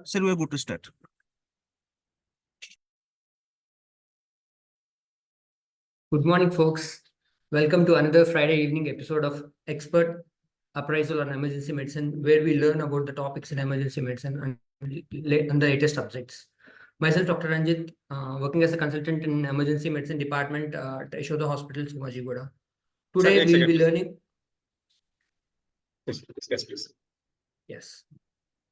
Sir, we are good to start. Good morning, folks. Welcome to another Friday evening episode of Expert Appraisal on Emergency Medicine, where we learn about the topics in emergency medicine and the latest subjects. Myself, Dr. Ranjith, working as a consultant in Emergency Medicine Department at Yashoda Hospitals, Somajiguda. Today, we will be learning. Yes, please. Yes.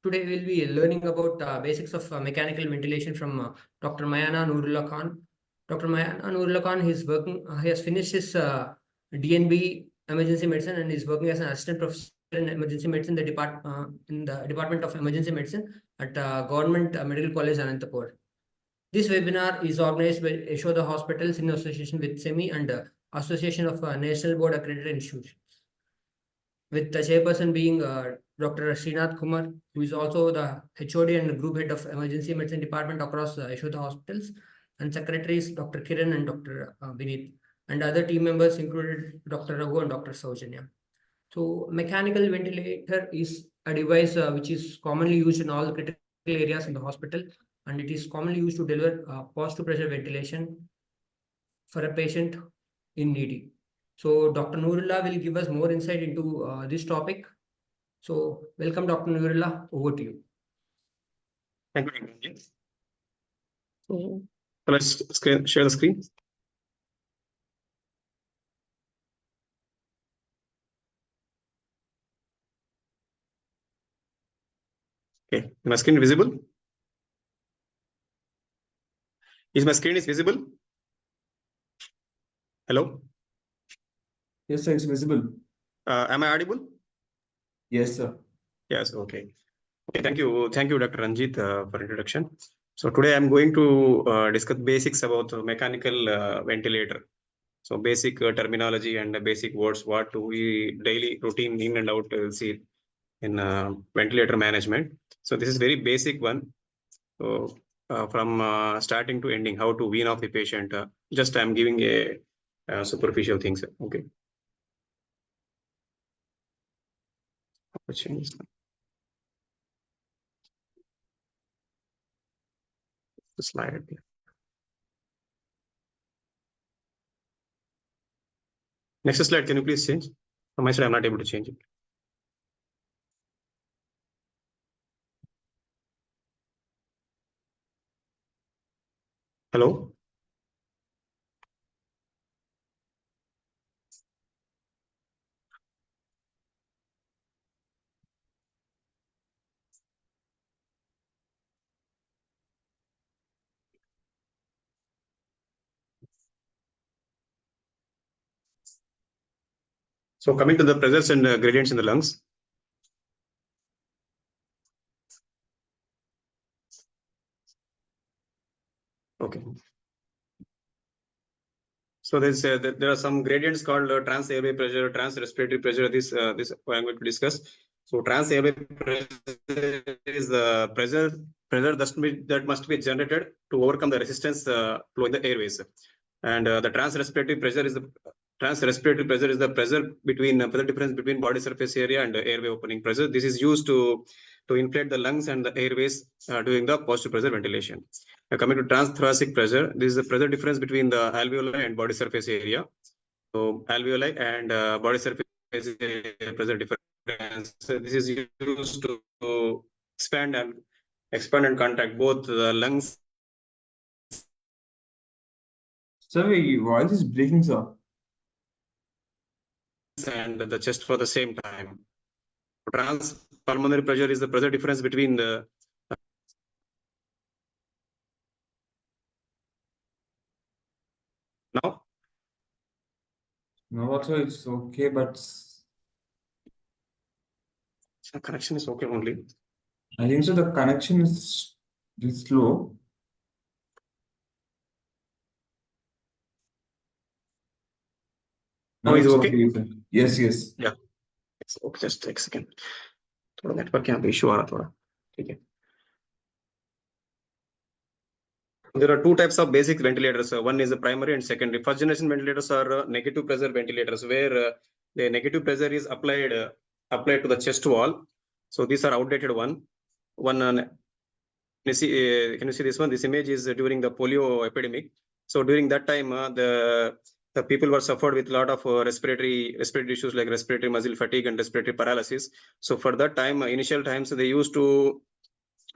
Today, we'll be learning about basics of mechanical ventilation from Dr. Mayana Noorulla Khan. Dr. Mayana Noorulla Khan is working. He has finished his DNB emergency medicine and is working as an assistant professor in emergency medicine in the Department of Emergency Medicine at Government Medical College, Ananthapuram. This webinar is organized by Yashoda Hospitals in association with SEMI and Association of National Board Accredited Institutions, with the chairperson being Dr. Srinath Kumar, who is also the HOD and Group Head of Emergency Medicine Department across Yashoda Hospitals, and secretaries Dr. Kiran and Dr. Vinith, and other team members included Dr. Raghu and Dr. Sowjanya. So, mechanical ventilator is a device which is commonly used in all the critical areas in the hospital, and it is commonly used to deliver positive pressure ventilation for a patient in need. So, Dr. Noorulla will give us more insight into this topic. So, welcome, Dr. Noorulla. Over to you. Thank you, Dr. Ranjith. So, let's share the screen. Okay, my screen visible? Is my screen visible? Hello? Yes, sir, it's visible. Am I audible? Yes, sir. Yes, okay. Okay, thank you, Dr. Ranjith, for introduction. So today I'm going to discuss basics about mechanical ventilator. So basic terminology and basic words, what we daily routine in and out see in ventilator management. So this is very basic one. So from starting to ending, how to wean off the patient. Just I'm giving a superficial things. Okay. Change the slide. Next slide, can you please change? From my side, I'm not able to change it. Hello? So coming to the pressures and gradients in the lungs. Okay. So there are some gradients called trans airway pressure, trans respiratory pressure. This I'm going to discuss. So trans airway pressure is the pressure that must be generated to overcome the resistance flow in the airways. And the trans respiratory pressure is the pressure between pressure difference between body surface area and airway opening pressure. This is used to inflate the lungs and the airways during the positive pressure ventilation. Coming to transthoracic pressure, this is the pressure difference between the alveoli and body surface area. So alveoli and body surface area pressure difference. So this is used to expand and contract both the lungs. Sir, your voice is breaking, sir. And the chest for the same time. Transpulmonary pressure is the pressure difference between the now. No, also it's okay, but The connection is okay only. I think so. The connection is slow. Now is okay? Yes, yes. Yeah. Okay, just take a second. थोड़ा network यहाँ पे issue आ रहा थोड़ा. ठीक है. There are two types of basic ventilators. One is the primary and secondary. First generation ventilators are negative pressure ventilators, where the negative pressure is applied to the chest wall. So these are outdated one. can you see this one? This image is during the polio epidemic. So during that time, the people were suffered with a lot of respiratory issues like respiratory muscle fatigue and respiratory paralysis. So for that time, initial times, they used to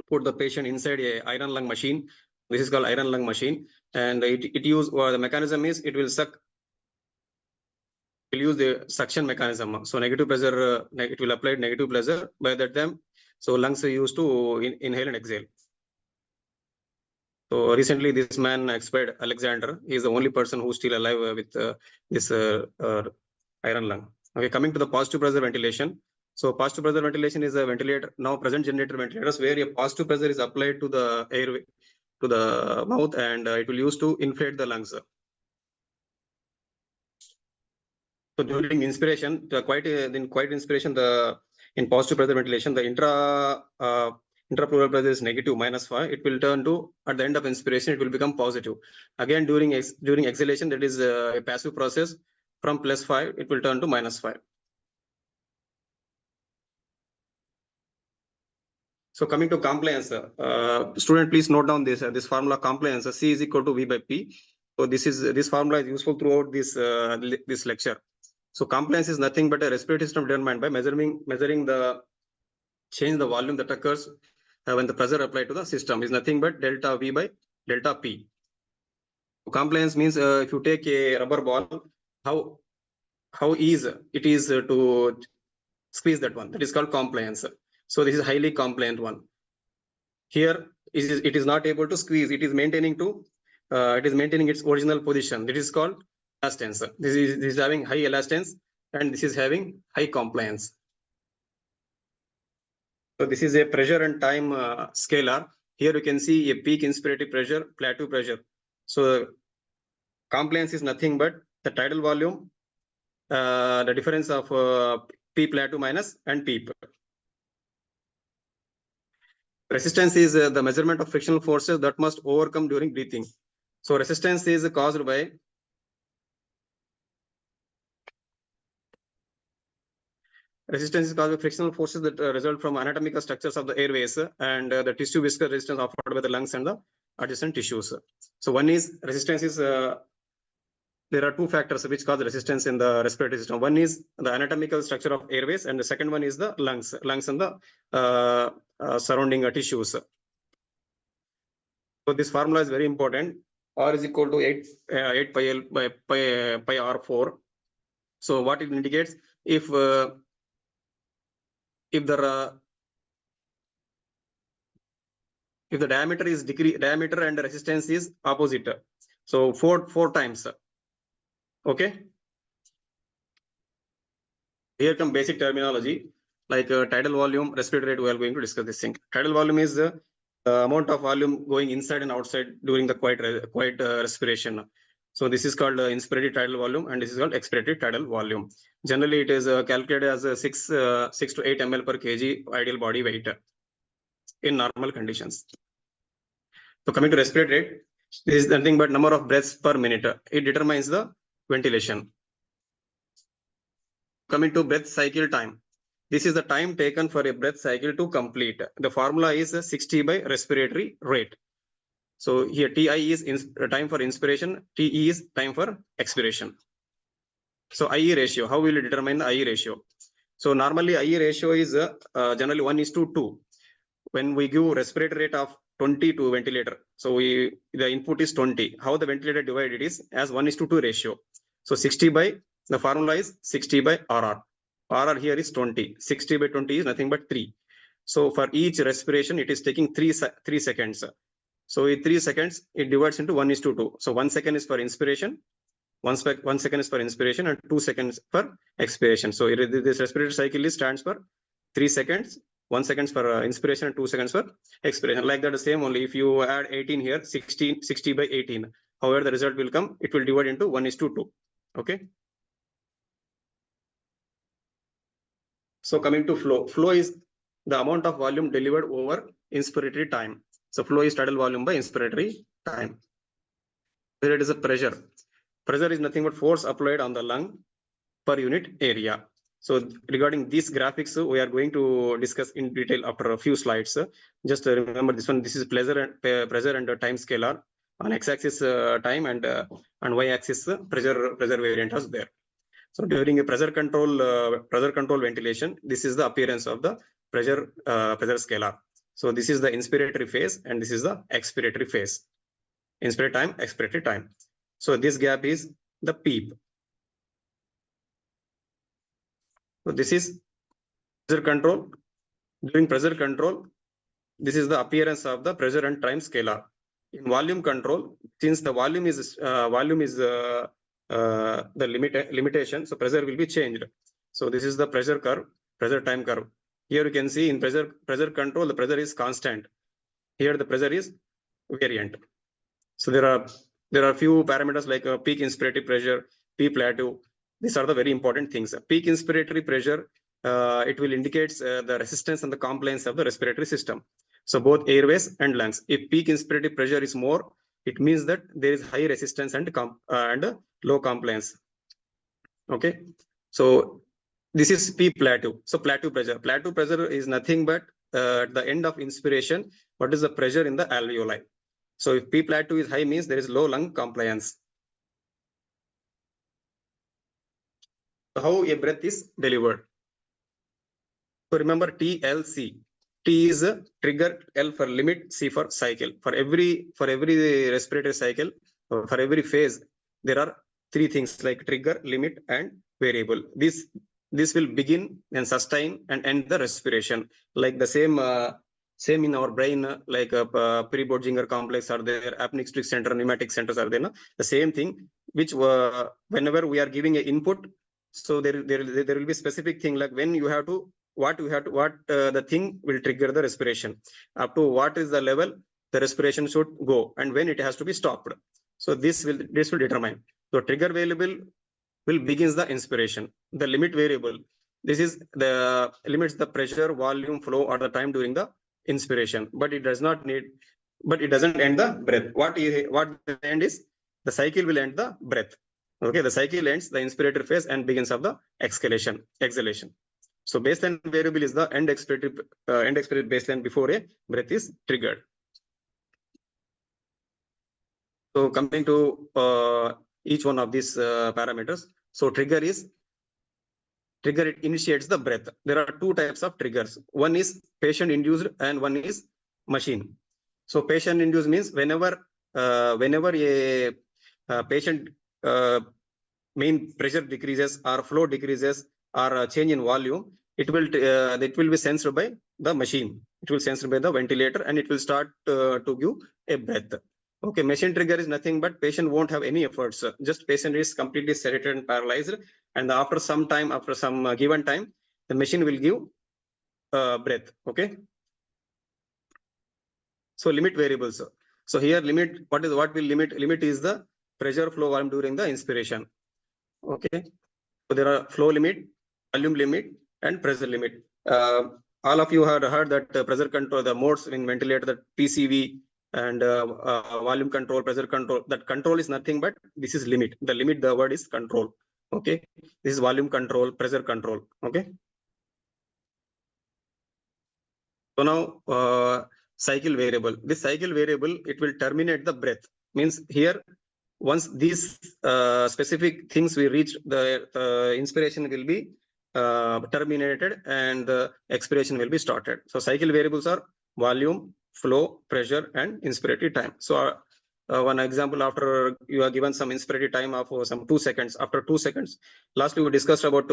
put the patient inside a iron lung machine. This is called iron lung machine, and it use the mechanism is it will suck. Will use the suction mechanism. So negative pressure, it will apply negative pressure. By that time, so lungs are used to inhale and exhale. So recently, this man expired, Alexander. He is the only person who's still alive with this iron lung. Okay, coming to the positive pressure ventilation. So positive pressure ventilation is a ventilator, now present generator ventilators, where a positive pressure is applied to the airway, to the mouth, and it will use to inflate the lungs. So during inspiration, quiet inspiration, in positive pressure ventilation, the intrapleural pressure is negative -5. It will turn to, at the end of inspiration, it will become positive. Again, during exhalation, that is a passive process. From +5, it will turn to -5. So coming to compliance, student, please note down this formula compliance. C is equal to V by P. So this formula is useful throughout this lecture. So compliance is nothing but a respiratory system determined by measuring the change the volume that occurs when the pressure applied to the system is nothing but delta V by delta P. Compliance means if you take a rubber ball, how easy it is to squeeze that one. That is called compliance. So this is highly compliant one. Here it is not able to squeeze. It is maintaining its original position. This is called elastance. This is having high elastance, and this is having high compliance. So this is a pressure and time scalar. Here you can see a peak inspirative pressure, plateau pressure. So compliance is nothing but the tidal volume, the difference of P plateau minus and P. Resistance is the measurement of frictional forces that must overcome during breathing. So resistance is caused by frictional forces that result from anatomical structures of the airways and the tissue viscous resistance offered by the lungs and the adjacent tissues. So one is resistance is there are two factors which cause resistance in the respiratory system. One is the anatomical structure of airways, and the second one is the lungs and the surrounding tissues. So this formula is very important. R is equal to 8 pi L by pi R4. So what it indicates, if the diameter is diameter and the resistance is opposite, so four times. Okay. Here come basic terminology like tidal volume, respiratory rate. We are going to discuss this thing. Tidal volume is the amount of volume going inside and outside during the quiet respiration. So this is called inspiratory tidal volume, and this is called expiratory tidal volume. Generally, it is calculated as 6 to 8 ml per kg ideal body weight in normal conditions. So coming to respiratory rate, this is nothing but number of breaths per minute. It determines the ventilation. Coming to breath cycle time. This is the time taken for a breath cycle to complete. The formula is 60 by respiratory rate. So here TI is time for inspiration, TE is time for expiration. So IE ratio, how will you determine the IE ratio? So normally IE ratio is generally 1:2. When we give respiratory rate of 20 to ventilator, so the input is 20. How the ventilator divided is as 1:2 ratio. So 60 by, the formula is 60 by RR. RR here is 20. 60 by 20 is nothing but 3. So for each respiration, it is taking 3 seconds. So in 3 seconds, it divides into 1:2. So 1 second is for inspiration, 1 second is for inspiration, and 2 seconds for expiration. So this respiratory cycle stands for 3 seconds, 1 second for inspiration, and 2 seconds for expiration. Like that, the same only. If you add 18 here, 60 by 18. However, the result will come, it will divide into 1:2. Okay. So coming to flow. Flow is the amount of volume delivered over inspiratory time. So flow is tidal volume by inspiratory time. Here it is a pressure. Pressure is nothing but force applied on the lung per unit area. So regarding these graphics, we are going to discuss in detail after a few slides. Just remember this one. This is pressure and time scalar. On x-axis time and y-axis pressure variant is there. So during a pressure control ventilation, this is the appearance of the pressure scalar. So this is the inspiratory phase and this is the expiratory phase. Inspiratory time, expiratory time. So this gap is the PEEP. So this is pressure control. During pressure control, this is the appearance of the pressure and time scalar. In volume control, since the volume is the limitation, so pressure will be changed. So this is the pressure curve, pressure time curve. Here you can see in pressure control, the pressure is constant. Here the pressure is variant. So there are few parameters like peak inspiratory pressure, P plateau. These are the very important things. Peak inspiratory pressure, it will indicate the resistance and the compliance of the respiratory system. So both airways and lungs. If peak inspiratory pressure is more, it means that there is high resistance and low compliance. Okay. So this is P plateau. So plateau pressure is nothing but at the end of inspiration, what is the pressure in the alveoli? So if P plateau is high, means there is low lung compliance. How a breath is delivered. So remember TLC. T is a trigger, L for limit, C for cycle. For every respiratory cycle, for every phase, there are three things like trigger, limit, and variable. This will begin and sustain and end the respiration. Like the same in our brain, like pre-Bolginger complex are there, apneic strict center, pneumatic centers are there. No? The same thing, which whenever we are giving an input, so there will be specific thing like when you have to the thing will trigger the respiration. Up to what is the level the respiration should go and when it has to be stopped. So this will determine. So trigger variable will begins the inspiration. The limit variable, this is the limits the pressure, volume, flow or the time during the inspiration, but it doesn't end the breath. What the end is, the cycle will end the breath. Okay, the cycle ends the inspiratory phase and begins of the exhalation. So baseline variable is the end expiratory baseline before a breath is triggered. So coming to each one of these parameters. So trigger it initiates the breath. There are two types of triggers. One is patient induced and one is machine. So patient induced means whenever a patient main pressure decreases or flow decreases or a change in volume, it will be sensed by the machine. It will sensed by the ventilator and it will start to give a breath. Okay, machine trigger is nothing but patient won't have any efforts. Just patient is completely sedated and paralyzed, and after some given time, the machine will give breath. Okay. So limit variables. So here limit, what will limit? Limit is the pressure, flow, volume during the inspiration. Okay. So there are flow limit, volume limit, and pressure limit. All of you have heard that pressure control, the modes in ventilator, that PCV and volume control, pressure control. That control is nothing but this is limit. The limit, the word is control. Okay. This is volume control, pressure control. Okay. So now cycle variable. This cycle variable, it will terminate the breath. Means here, once these specific things we reach, the inspiration will be terminated and the expiration will be started. So cycle variables are volume, flow, pressure, and inspiratory time. So one example, after you are given some inspiratory time of some 2 seconds. After 2 seconds, lastly we discussed about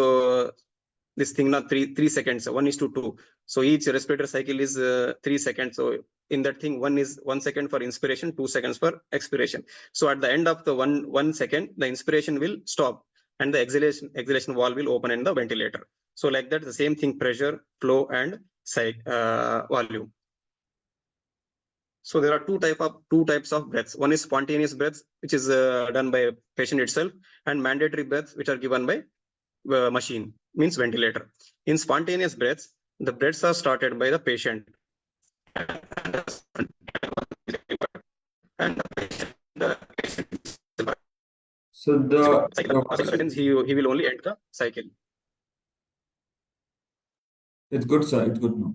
this thing, not 3 seconds, 1:2. So each respiratory cycle is 3 seconds. So in that thing, 1 second for inspiration, 2 seconds for expiration. So at the end of the one second, the inspiration will stop and the exhalation valve will open in the ventilator. So like that, the same thing, pressure, flow, and volume. So there are two types of breaths. One is spontaneous breaths, which is done by patient itself, and mandatory breaths, which are given by machine, means ventilator. In spontaneous breaths, the breaths are started by the patient. So he will only end the cycle. It's good, sir. It's good now.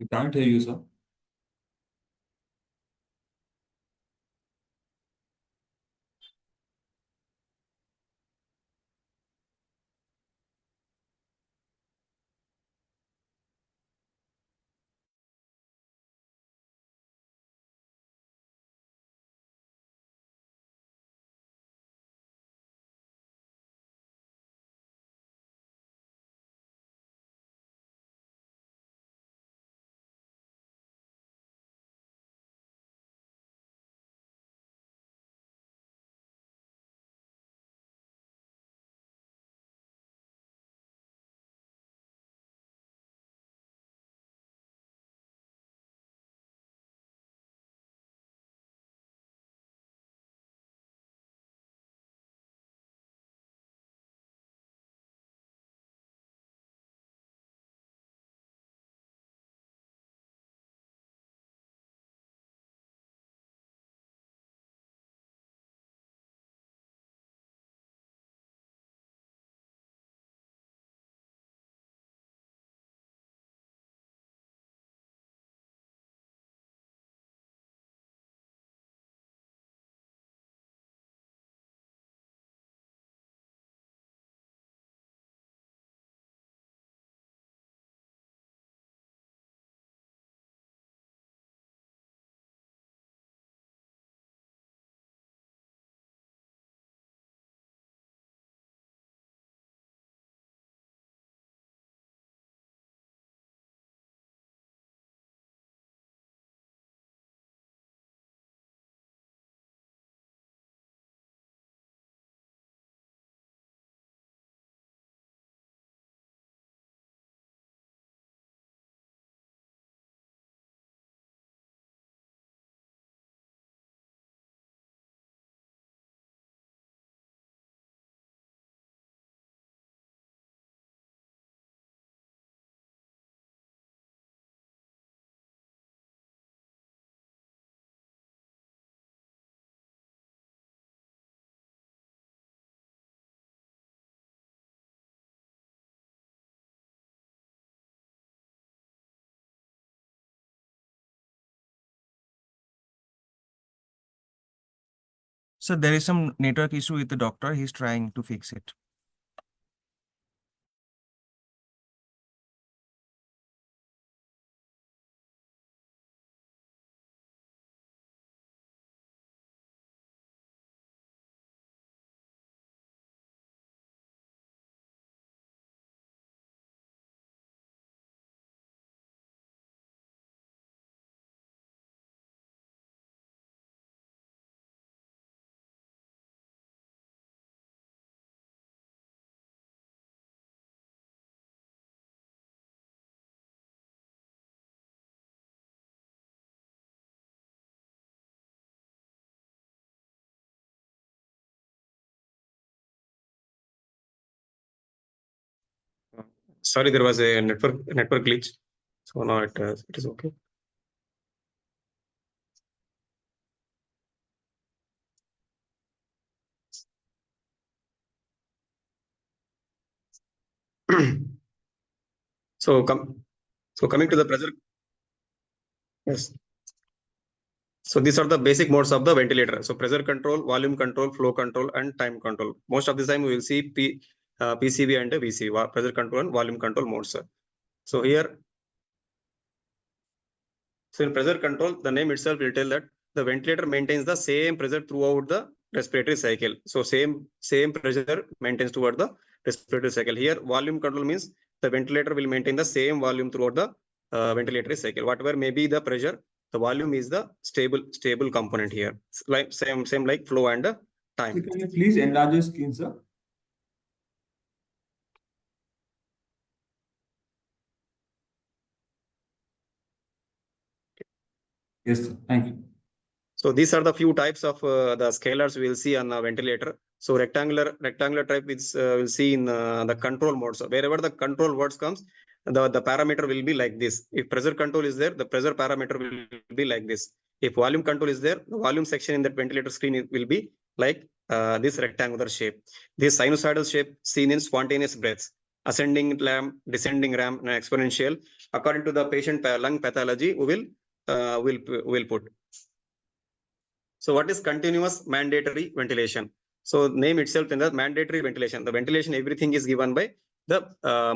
We can't hear you, sir. So there is some network issue with the doctor. He's trying to fix it. Sorry, there was a network glitch. So now it is okay. So coming to the pressure. Yes. So these are the basic modes of the ventilator. So pressure control, volume control, flow control, and time control. Most of the time we will see PCV and VC, pressure control and volume control modes. So here, so in pressure control, the name itself will tell that the ventilator maintains the same pressure throughout the respiratory cycle. So same pressure maintains toward the respiratory cycle. Here, volume control means the ventilator will maintain the same volume throughout the ventilatory cycle. Whatever may be the pressure, the volume is the stable component here. It's like same like flow and time. So can you please enlarge your screen, sir? Yes, sir. Thank you. So these are the few types of the scalars we will see on the ventilator. So rectangular type is we'll see in the control mode. So wherever the control words comes, the parameter will be like this. If pressure control is there, the pressure parameter will be like this. If volume control is there, the volume section in that ventilator screen will be like this rectangular shape. This sinusoidal shape seen in spontaneous breaths, ascending ramp, descending ramp, and exponential. According to the patient lung pathology, we will put. So what is continuous mandatory ventilation? So name itself in the mandatory ventilation. The ventilation, everything is given by the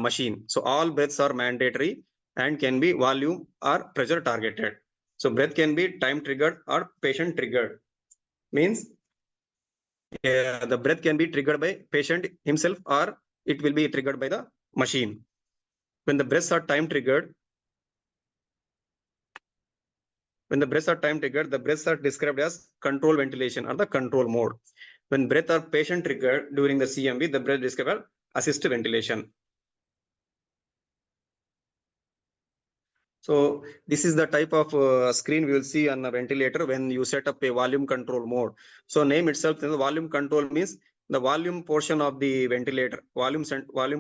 machine. So all breaths are mandatory and can be volume or pressure targeted. So breath can be time triggered or patient triggered. Means the breath can be triggered by patient himself or it will be triggered by the machine. When the breaths are time triggered, the breaths are described as control ventilation or the control mode. When breath are patient triggered during the CMV, the breath is described as assist ventilation. So this is the type of screen we will see on the ventilator when you set up a volume control mode. So name itself, the volume control means the volume portion of the ventilator, volume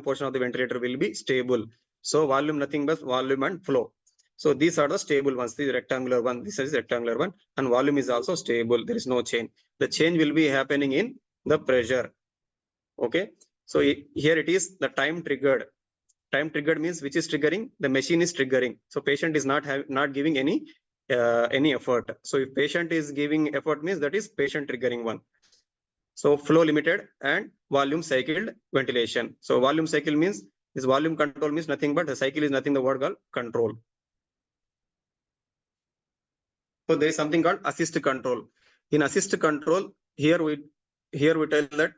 portion of the ventilator will be stable. So volume nothing but volume and flow. So these are the stable ones. This is rectangular one, this is rectangular one, and volume is also stable. There is no change. The change will be happening in the pressure. Okay. So here it is the time triggered. Time triggered means which is triggering, the machine is triggering. So patient is not giving any effort. So if patient is giving effort means that is patient triggering one. So flow limited and volume cycled ventilation. So volume cycle means this volume control means nothing but the cycle is nothing the word called control. So there is something called assist control. In assist control, here we tell that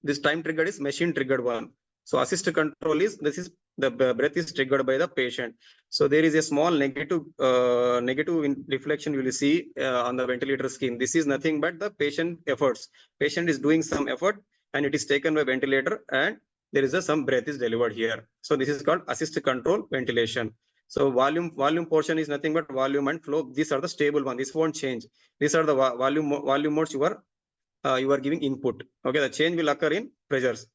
this time triggered is machine triggered one. So assist control is the breath is triggered by the patient. So there is a small negative reflection you will see on the ventilator skin. This is nothing but the patient efforts. Patient is doing some effort and it is taken by ventilator and there is some breath is delivered here. So this is called assist control ventilation. So volume portion is nothing but volume and flow. These are the stable one. This won't change. These are the volume modes you are giving input. Okay, the change will occur in pressures.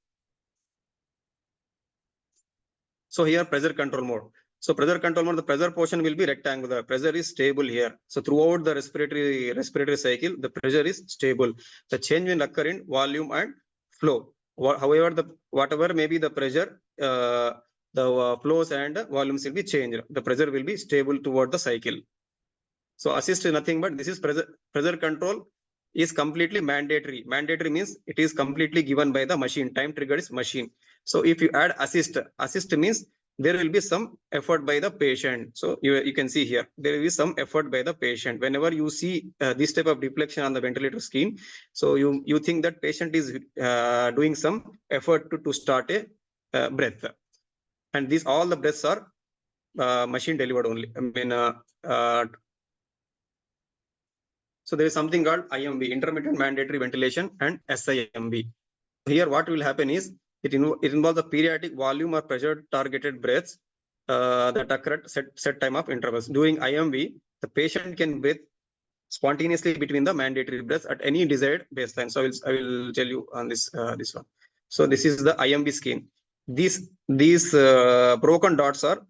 So here pressure control mode. So pressure control mode, the pressure portion will be rectangular. Pressure is stable here. So throughout the respiratory cycle, the pressure is stable. The change will occur in volume and flow. However, whatever may be the pressure, the flows and volumes will be changed. The pressure will be stable toward the cycle. So assist is nothing but this is pressure control is completely mandatory. Mandatory means it is completely given by the machine. Time triggered is machine. So if you add assist means there will be some effort by the patient. So you can see here, there will be some effort by the patient. Whenever you see this type of deflection on the ventilator screen, so you think that patient is doing some effort to start a breath. And these all the breaths are machine delivered only. I mean, so there is something called IMV, intermittent mandatory ventilation, and SIMV. Here what will happen is it involves the periodic volume or pressure targeted breaths that occur at set time of intervals. During IMV, the patient can breathe spontaneously between the mandatory breaths at any desired baseline. So I will tell you on this one. So this is the IMV scheme. These broken dots are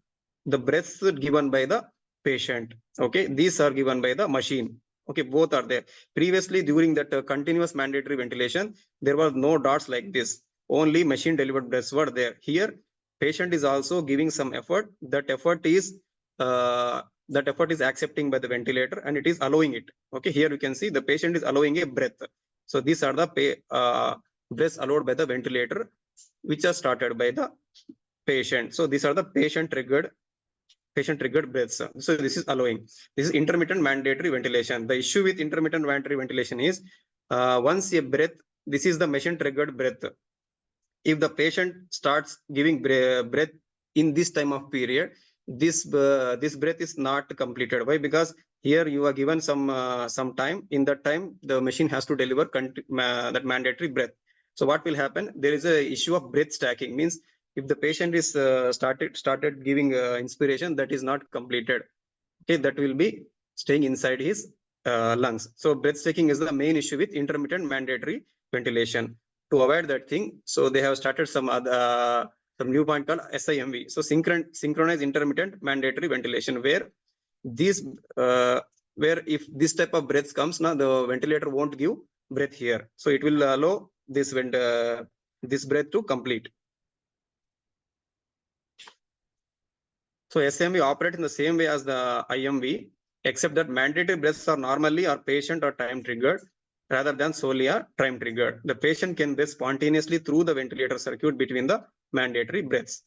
the breaths given by the patient. Okay, these are given by the machine. Okay, both are there. Previously, during that continuous mandatory ventilation, there was no dots like this. Only machine delivered breaths were there. Here, patient is also giving some effort. That effort is accepting by the ventilator and it is allowing it. Okay, here you can see the patient is allowing a breath. So these are the breaths allowed by the ventilator, which are started by the patient. So these are the patient triggered breaths. So this is allowing. This is intermittent mandatory ventilation. The issue with intermittent mandatory ventilation is once a breath, this is the machine triggered breath. If the patient starts giving breath in this time of period, this breath is not completed. Why? Because here you are given some time. In that time, the machine has to deliver that mandatory breath. So what will happen? There is a issue of breath stacking. Means if the patient is started giving inspiration, that is not completed. Okay, that will be staying inside his lungs. So breath taking is the main issue with intermittent mandatory ventilation. To avoid that thing, so they have started some other some new point called SIMV. So synchronized intermittent mandatory ventilation, where these where if this type of breath comes, now the ventilator won't give breath here. So it will allow this this breath to complete. So SMV operate in the same way as the IMV, except that mandatory breaths are normally or patient or time triggered rather than solely are time triggered. The patient can breathe spontaneously through the ventilator circuit between the mandatory breaths.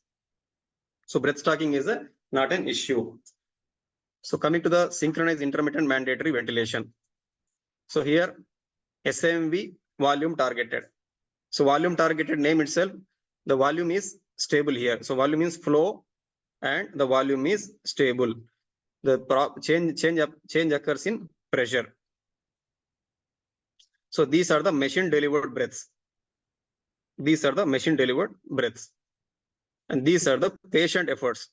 So breath stalking is not an issue. So coming to the synchronized intermittent mandatory ventilation. So here SMV volume targeted. So volume targeted name itself, the volume is stable here. So volume means flow and the volume is stable. The change occurs in pressure. So these are the machine delivered breaths. These are the machine delivered breaths. And these are the patient efforts.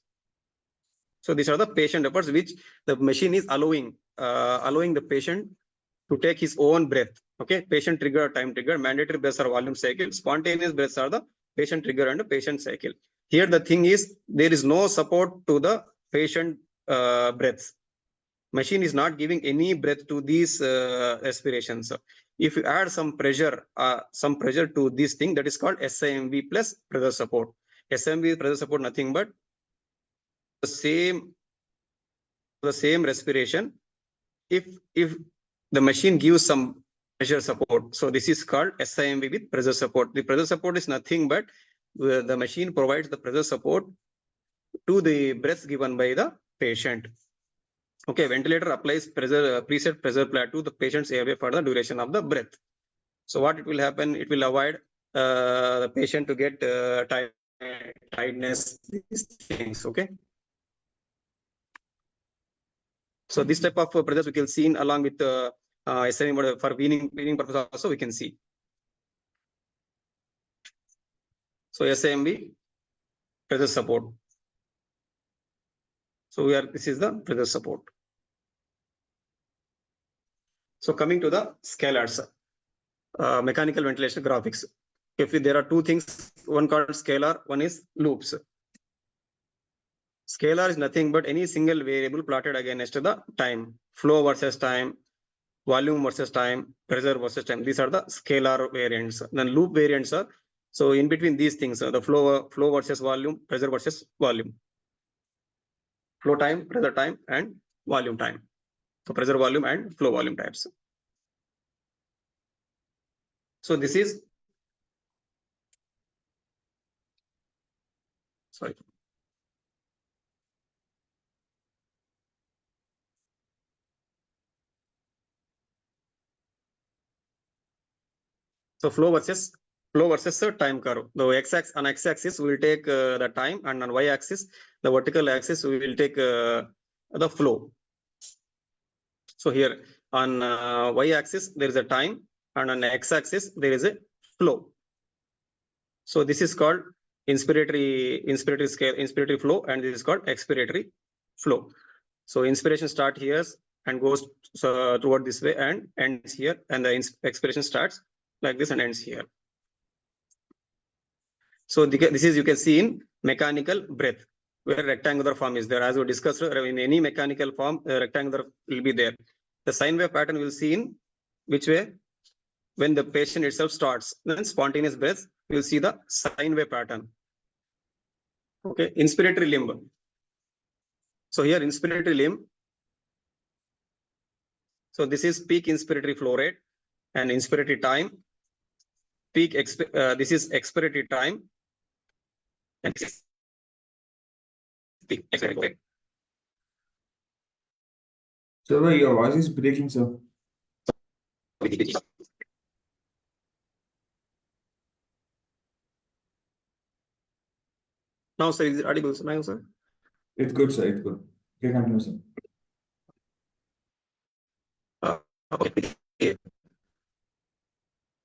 So these are the patient efforts which the machine is allowing the patient to take his own breath. Okay, patient trigger, time trigger, mandatory breaths are volume cycle, spontaneous breaths are the patient trigger and patient cycle. Here the thing is, there is no support to the patient breaths. Machine is not giving any breath to these respirations. If you add some pressure to this thing, that is called SIMV plus pressure support. SIMV pressure support nothing but the same respiration. If the machine gives some pressure support, so this is called SIMV with pressure support. The pressure support is nothing but the machine provides the pressure support to the breath given by the patient. Okay, ventilator applies pressure preset pressure plateau to the patient's airway for the duration of the breath. So what it will happen? It will avoid the patient to get tiredness, these things. Okay. So this type of pressures we can see in along with SIMV for weaning purpose also we can see. So SIMV pressure support. So this is the pressure support. So coming to the scalars, mechanical ventilation graphics. If there are two things, one called scalar, one is loops. Scalar is nothing but any single variable plotted against the time, flow versus time, volume versus time, pressure versus time. These are the scalar variants. Then loop variants are, so in between these things, the flow versus volume, pressure versus volume, flow time, pressure time, and volume time. So pressure volume and flow volume types. So this is, sorry. So flow versus time curve. The x-axis on x-axis we will take the time, and on y-axis, the vertical axis, we will take the flow. So here on y-axis there is a time, and on x-axis there is a flow. So this is called inspiratory flow, and this is called expiratory flow. So inspiration start here and goes toward this way and ends here, and the expiration starts like this and ends here. So this is, you can see in mechanical breath, where rectangular form is there. As we discussed, in any mechanical form, rectangular will be there. The sine wave pattern we'll see in which way? When the patient itself starts, then spontaneous breath, we'll see the sine wave pattern. Okay, inspiratory limb. So here inspiratory limb. So this is peak inspiratory flow rate and inspiratory time. This is expiratory time. And this is peak expiratory rate. Sir, your voice is breaking, sir. Now, sir, is it audible now, sir? It's good, sir. It's good. Okay, continue, sir. Okay.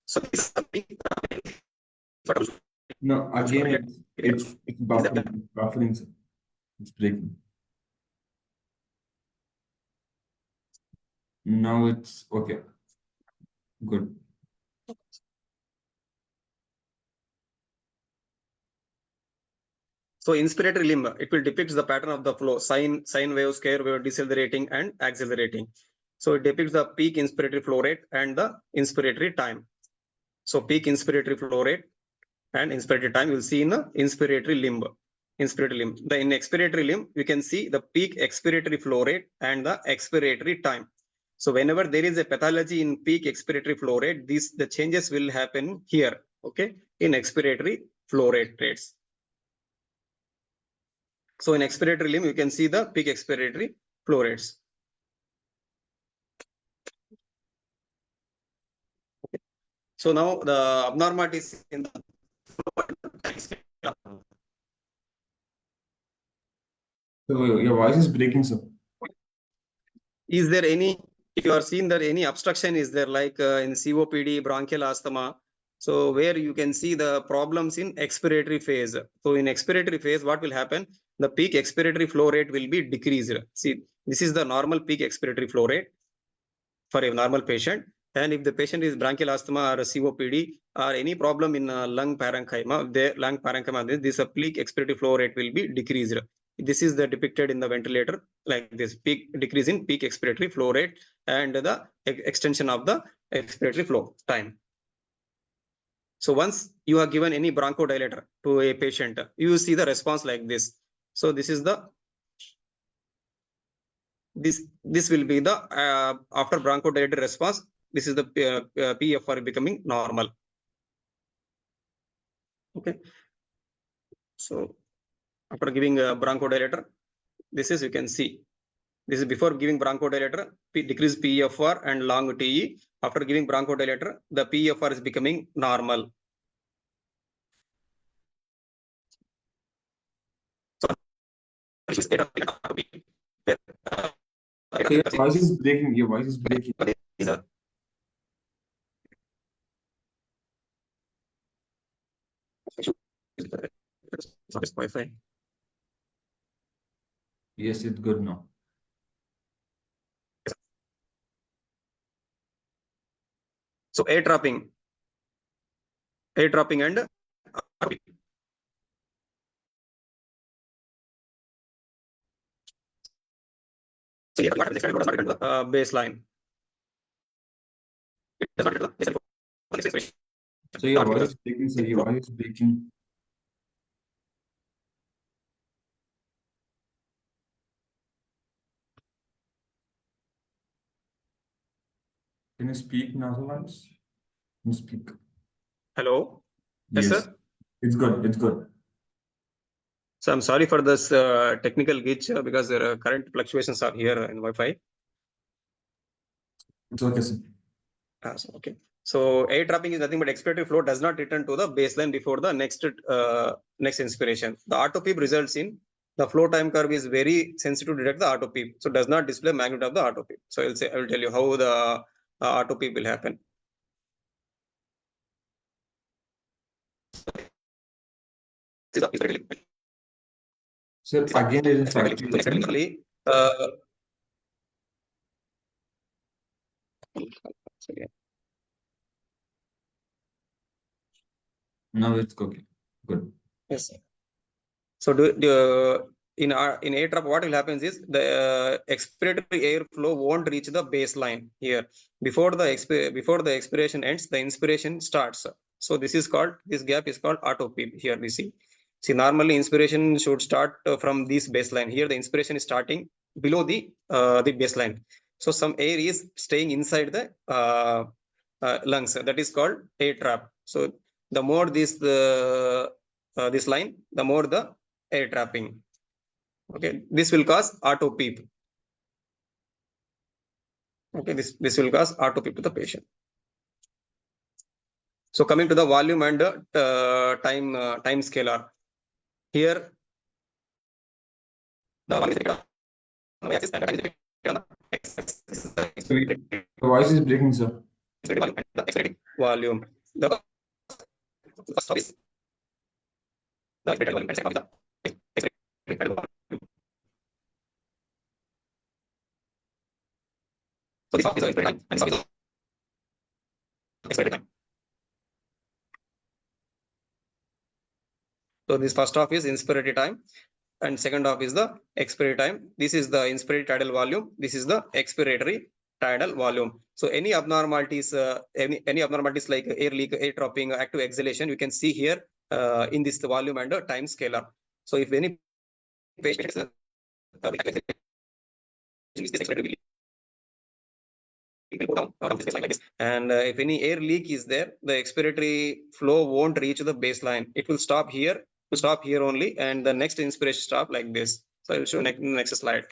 So this is No, again, it's buffering, sir. It's breaking. Now it's okay. Good. So inspiratory limb, it will depict the pattern of the flow, sine wave, square wave, decelerating and accelerating. So it depicts the peak inspiratory flow rate and the inspiratory time. So peak inspiratory flow rate and inspiratory time you will see in the inspiratory limb. Inspiratory limb. In expiratory limb, you can see the peak expiratory flow rate and the expiratory time. So whenever there is a pathology in peak expiratory flow rate, the changes will happen here, okay, in expiratory flow rates. So in expiratory limb, you can see the peak expiratory flow rates. Okay. So now the abnormalities in the So your voice is breaking, sir. is there any, if you are seeing that any obstruction is there, like in COPD, bronchial asthma, so where you can see the problems in expiratory phase. So in expiratory phase, what will happen? The peak expiratory flow rate will be decreased. See, this is the normal peak expiratory flow rate for a normal patient. And if the patient is bronchial asthma or COPD or any problem in lung parenchyma, this peak expiratory flow rate will be decreased. This is the depicted in the ventilator, like this peak decrease in peak expiratory flow rate and the extension of the expiratory flow time. So once you are given any bronchodilator to a patient, you see the response like this. So this is the this will be the after bronchodilator response. This is the PFR becoming normal. Okay. So after giving a bronchodilator, this is, you can see, this is before giving bronchodilator, decrease PFR and long TE. After giving bronchodilator, the PFR is becoming normal. So your voice is breaking. Your voice is breaking. Wi-Fi. Yes, it's good now. So air trapping and baseline. So your voice is breaking, sir. Your voice is breaking. Can you speak now once? Can you speak? Hello. Yes, sir. It's good. It's good. So I'm sorry for this technical glitch because there are current fluctuations are here in Wi-Fi. It's okay, sir. Okay. So air trapping is nothing but expiratory flow does not return to the baseline before the next inspiration. The auto peep results in the flow time curve is very sensitive to detect the auto peep, so does not display magnitude of the auto peep. So I will tell you how the auto peep will happen. Sir, again there is fluctuation. Now it's okay. Good. Yes, sir. So in air trap, what will happen is the expiratory air flow won't reach the baseline here. Before the expiration ends, the inspiration starts. So this gap is called auto peep. Here we see. See, normally inspiration should start from this baseline. Here the inspiration is starting below the baseline. So some air is staying inside the lungs. That is called air trap. So the more this line, the more the air trapping. Okay, this will cause auto peep. Okay, this will cause auto peep to the patient. So coming to the volume and time scalar. Here the voice is breaking, sir. Volume. The So this half is the inspiratory time and this half is the expiratory time. So this first half is inspiratory time and second half is the expiratory time. This is the inspiratory tidal volume. This is the expiratory tidal volume. So any abnormalities, any abnormalities like air leak, air dropping, active exhalation, you can see here in this volume and time scalar. So if any patient and if any air leak is there, the expiratory flow won't reach the baseline. It will stop here, only, and the next inspiration stop like this. So I will show next slide.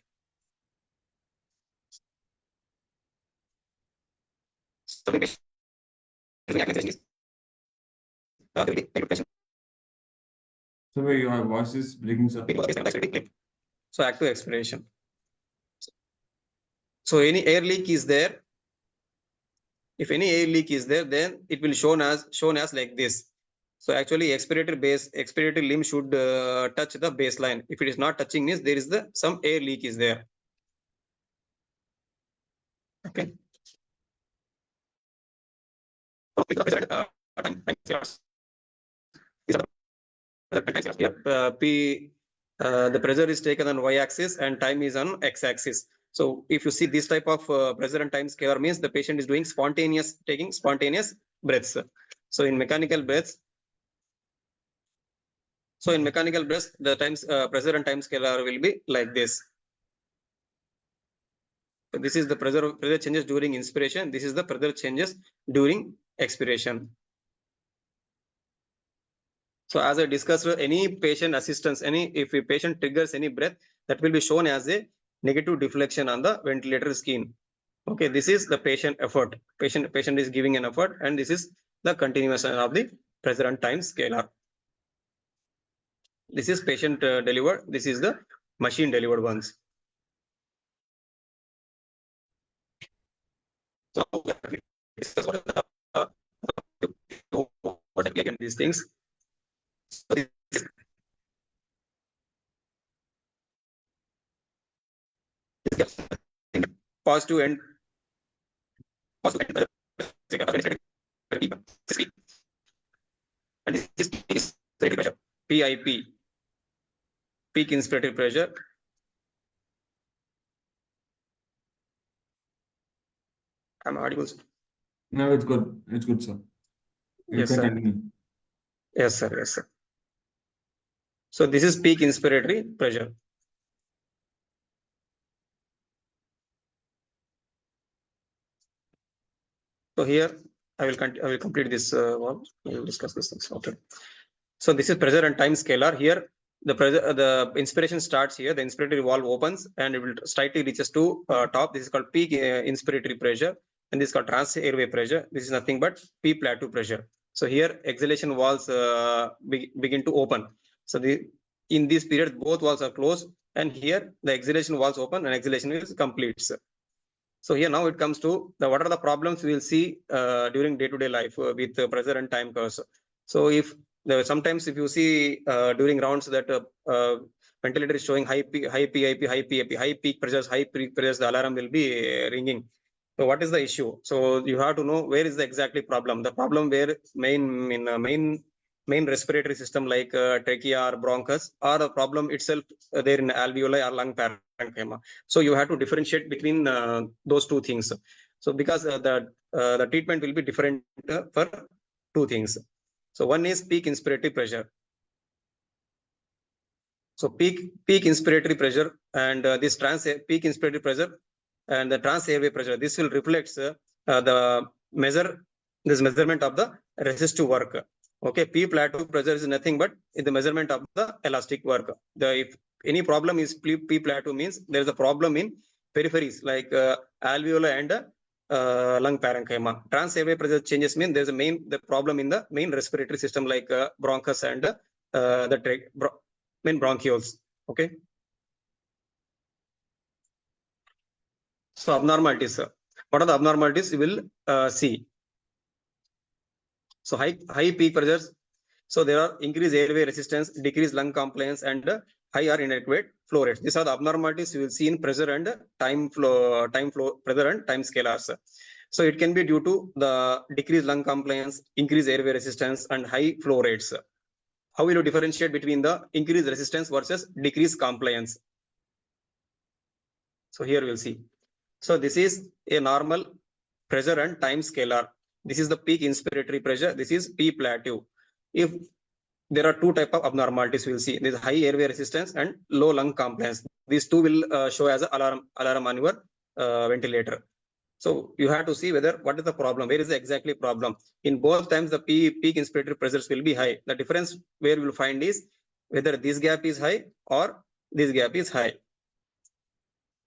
So your voice is breaking, sir. So active expiration. So any air leak is there. If any air leak is there, then it will shown as like this. So actually expiratory limb should touch the baseline. If it is not touching, means there is some air leak is there. Okay. The pressure is taken on y-axis and time is on x-axis. So if you see this type of pressure and time scalar, means the patient is doing taking spontaneous breaths. So in mechanical breaths, the times pressure and time scalar will be like this. So this is the pressure changes during inspiration. This is the pressure changes during expiration. So as I discussed, any patient assistance, if a patient triggers any breath, that will be shown as a negative deflection on the ventilator skin. Okay, this is the patient effort. Patient is giving an effort, and this is the continuation of the pressure and time scalar. This is patient delivered. This is the machine delivered ones. So discuss what again these things. Positive and and this is pressure. PIP, peak inspiratory pressure. I'm audible. No, it's good. It's good, sir. You Yes, can sir. continue. Yes, sir. Yes, sir. So this is peak inspiratory pressure. So here I will complete this one. We will discuss this things. Okay. So this is pressure and time scalar. Here the inspiration starts here. The inspiratory valve opens and it will slightly reaches to top. This is called peak inspiratory pressure, and this is called trans airway pressure. This is nothing but P plateau pressure. So here exhalation valves begin to open. So in this period both valves are closed, and here the exhalation valves open and exhalation is complete. So here now it comes to what are the problems we will see during day-to-day life with pressure and time curves. So if sometimes if you see during rounds that ventilator is showing high PIP, high peak pressures, the alarm will be ringing. So what is the issue? So you have to know where is the exactly problem. The problem where main respiratory system like trachea or bronchus, or the problem itself there in alveoli or lung parenchyma. So you have to differentiate between those two things. So because the treatment will be different for two things. So one is peak inspiratory pressure. So peak inspiratory pressure and this peak inspiratory pressure and the trans airway pressure, this will reflect the measurement of the resistive work. Okay, P plateau pressure is nothing but the measurement of the elastic work. If any problem is P plateau, means there is a problem in peripheries like alveoli and lung parenchyma. Trans airway pressure changes mean there's the problem in the main respiratory system like bronchus and the main bronchioles. Okay. So abnormalities. What are the abnormalities you will see? So high peak pressures. So there are increased airway resistance, decreased lung compliance, and high or inadequate flow rates. These are the abnormalities you will see in pressure and time flow, pressure and time scalars. So it can be due to the decreased lung compliance, increased airway resistance, and high flow rates. How will you differentiate between the increased resistance versus decreased compliance? So here we'll see. So this is a normal pressure and time scalar. This is the peak inspiratory pressure. This is P plateau. If there are two types of abnormalities, we'll see. There is high airway resistance and low lung compliance. These two will show as an alarm on your ventilator. So you have to see whether what is the problem, where is the exactly problem. In both times, the peak inspiratory pressures will be high. The difference where we will find is whether this gap is high or this gap is high.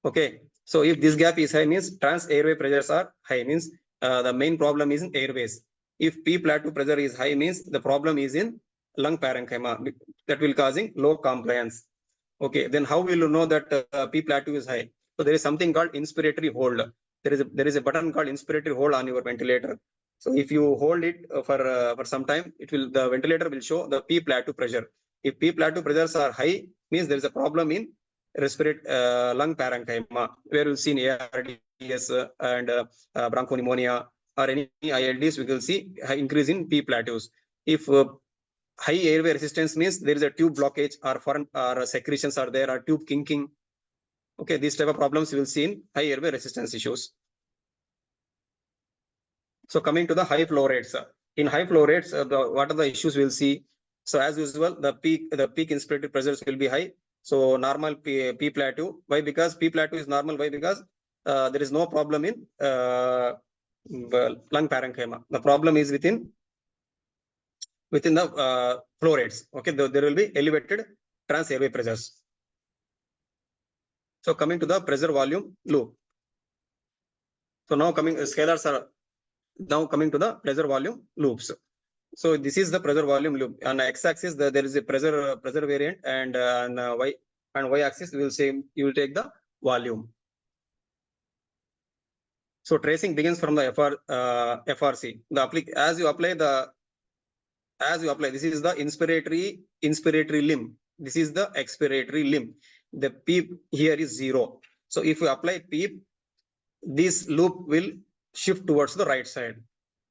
Okay, so if this gap is high, means trans airway pressures are high, means the main problem is in airways. If P plateau pressure is high, means the problem is in lung parenchyma, that will causing low compliance. Okay, then how will you know that P plateau is high? So there is something called inspiratory hold. There is a button called inspiratory hold on your ventilator. So if you hold it for some time, the ventilator will show the P plateau pressure. If P plateau pressures are high, means there is a problem in lung parenchyma, where we'll see in ARDS and bronchopneumonia or any ILDs, we will see high increase in P plateaus. If high airway resistance, means there is a tube blockage or foreign or secretions are there, or tube kinking. Okay, these type of problems you will see in high airway resistance issues. So coming to the high flow rates. In high flow rates, what are the issues we'll see? So as usual, the peak inspiratory pressures will be high. So normal P plateau. Why? Because P plateau is normal. Why? Because there is no problem in lung parenchyma. The problem is within the flow rates. Okay, there will be elevated trans airway pressures. So coming to the pressure volume loop. So now scalars are now coming to the pressure volume loops. So this is the pressure volume loop. On the x-axis, there is a pressure variant, and on y-axis, you will take the volume. So tracing begins from the FRC. As you apply, this is the inspiratory limb. This is the expiratory limb. The PEEP here is 0. So if you apply PEEP, this loop will shift towards the right side.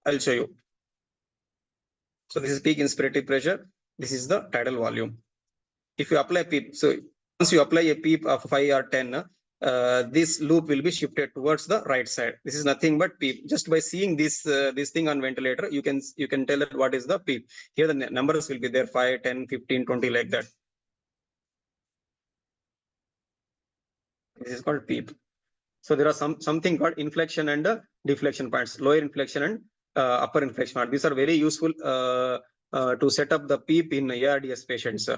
I'll show you. So this is peak inspiratory pressure. This is the tidal volume. If you apply PEEP, so once you apply a PEEP of 5 or 10, this loop will be shifted towards the right side. This is nothing but PEEP. Just by seeing this thing on ventilator, you can tell that what is the PEEP. Here the numbers will be there, 5, 10, 15, 20, like that. This is called PEEP. So there are something called inflection and deflection points, lower inflection and upper inflection point. These are very useful to set up the PEEP in ARDS patients.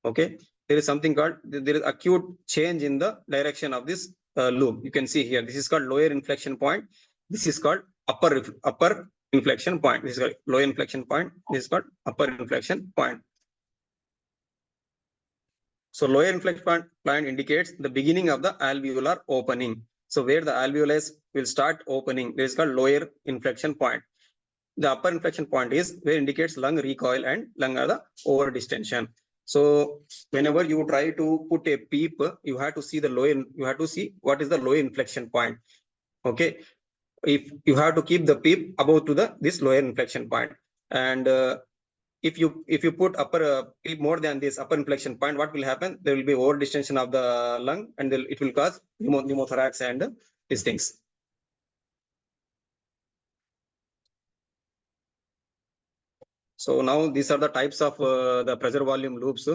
Okay, there is something called, there is acute change in the direction of this loop. You can see here, this is called lower inflection point. This is called upper inflection point. This is called lower inflection point. This is called upper inflection point. So lower inflection point indicates the beginning of the alveolar opening. So where the alveolus will start opening, this is called lower inflection point. The upper inflection point is where indicates lung recoil and lung are the over distension. So whenever you try to put a PEEP, you have to see what is the lower inflection point. Okay, if you have to keep the PEEP above to this lower inflection point, and if you put upper PEEP more than this upper inflection point, what will happen? There will be over distension of the lung, and it will cause pneumothorax and these things. So now these are the types of the pressure volume loops.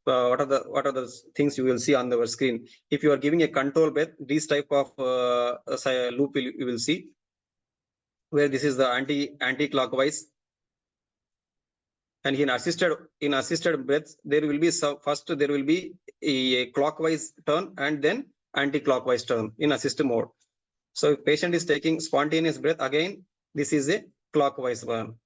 What are the things you will see on the screen? If you are giving a control breath, this type of loop you will see, where this is the anti-clockwise. And in assisted breaths, there will be first there will be a clockwise turn and then anti-clockwise turn in assist mode. So if patient is taking spontaneous breath, again this is a clockwise one.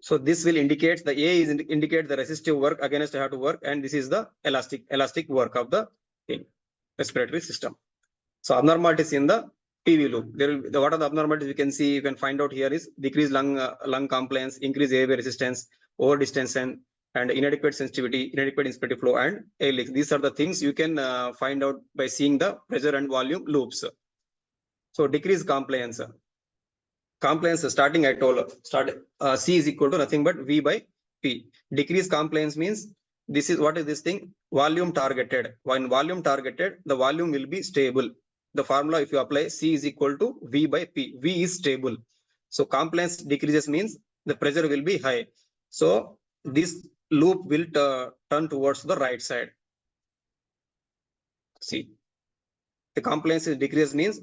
So this will indicate the A is indicate the resistive work against I have to work, and this is the elastic work of the respiratory system. So abnormalities in the PV loop. There will be what are the abnormalities we can see, you can find out here is decreased lung compliance, increased airway resistance, over distension, and inadequate sensitivity, inadequate inspirative flow, and air leaks. These are the things you can find out by seeing the pressure and volume loops. So decreased compliance. Compliance starting I told C is equal to nothing but V by P. Decreased compliance means this is what is this thing? Volume targeted. When volume targeted, the volume will be stable. The formula, if you apply, C is equal to V by P. V is stable. So compliance decreases means the pressure will be high. So this loop will turn towards the right side. See, the compliance is decreases means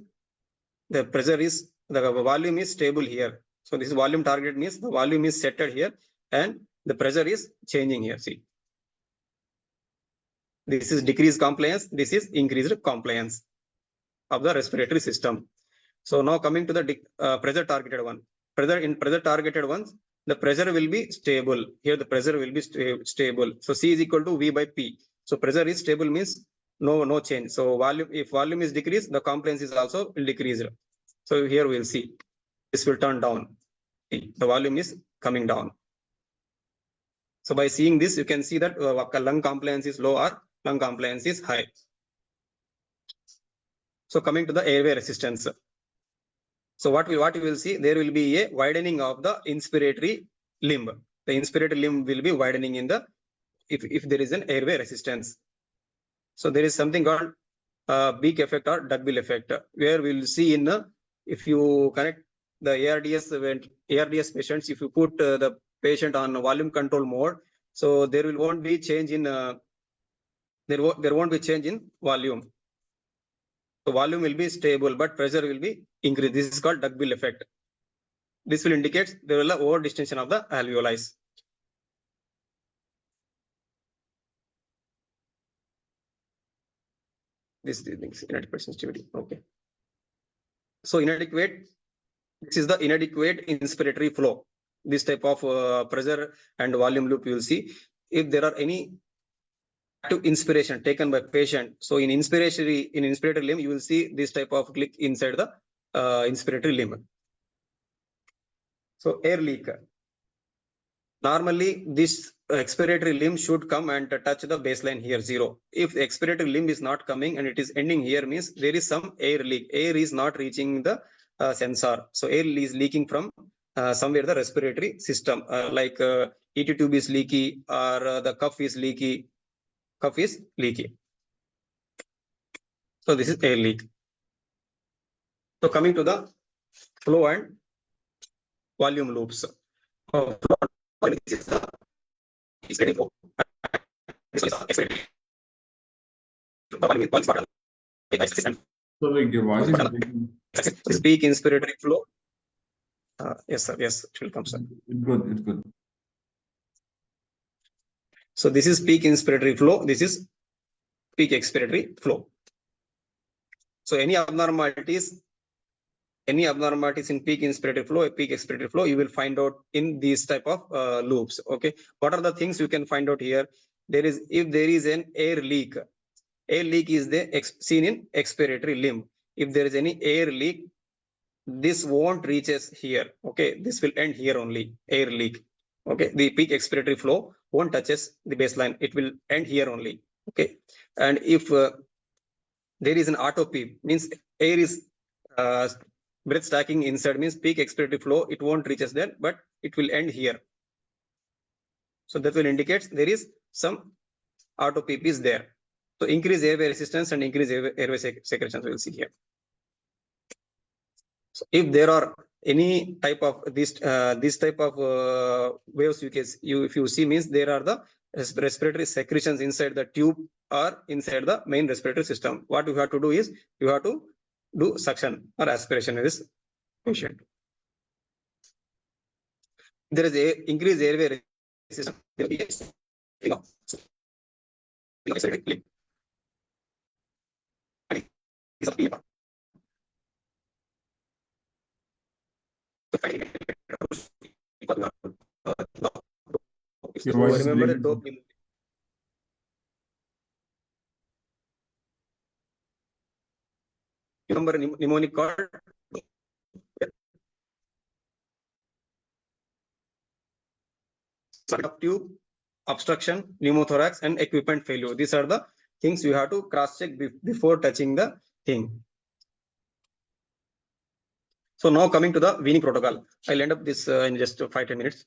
the pressure is, the volume is stable here. So this volume target means the volume is set here and the pressure is changing here. See, this is decreased compliance. This is increased compliance of the respiratory system. So now coming to the pressure targeted one. Pressure targeted ones, the pressure will be stable. Here the pressure will be stable. So C is equal to V by P. So pressure is stable means no change. So volume, if volume is decreased, the compliance is also decreased. So here we'll see this will turn down. The volume is coming down. So by seeing this, you can see that lung compliance is low or lung compliance is high. So coming to the airway resistance. So what you will see, there will be a widening of the inspiratory limb. The inspiratory limb will be widening in the if there is an airway resistance. So there is something called beak effect or duckbill effect, where we will see in if you connect the ARDS patients, if you put the patient on volume control mode, so there won't be change in there won't be change in volume. So volume will be stable, but pressure will be increased. This is called duckbill effect. This will indicate there will be over distension of the alveoli. This is inadequate sensitivity. Okay. So inadequate. This is the inadequate inspiratory flow. This type of pressure and volume loop you will see. If there are any active inspiration taken by patient, so in inspiratory limb, you will see this type of click inside the inspiratory limb. So air leak. Normally, this expiratory limb should come and touch the baseline here, 0. If the expiratory limb is not coming and it is ending here, means there is some air leak. Air is not reaching the sensor. So air is leaking from somewhere the respiratory system, like ET tube is leaky or the cuff is leaky. Cuff is leaky. So this is air leak. So coming to the flow and volume loops. This is the expiratory flow. So like your voice is breaking. Speak inspiratory flow. Yes, sir. Yes, it will come, sir. It's good. It's good. So this is peak inspiratory flow. This is peak expiratory flow. So any abnormalities in peak inspiratory flow, peak expiratory flow, you will find out in these type of loops. Okay. What are the things you can find out here? If there is an air leak is seen in expiratory limb. If there is any air leak, this won't reaches here. Okay. This will end here only, air leak. Okay. The peak expiratory flow won't touches the baseline. It will end here only. Okay. And if there is an auto peep, means air is breath stacking inside, means peak expiratory flow, it won't reaches there, but it will end here. So that will indicate there is some auto peep is there. So increase airway resistance and increase airway secretions we will see here. So if there are any type of this type of waves, if you see, means there are the respiratory secretions inside the tube or inside the main respiratory system. What you have to do is you have to do suction or aspiration in this patient. There is a increased airway resistance. Your voice is remember the breaking. dope. Remember proper mnemonic called tube, obstruction, pneumothorax, and equipment failure. These are the things you have to cross check before touching the thing. So now coming to the weaning protocol, I'll end up this in just 5-10 minutes.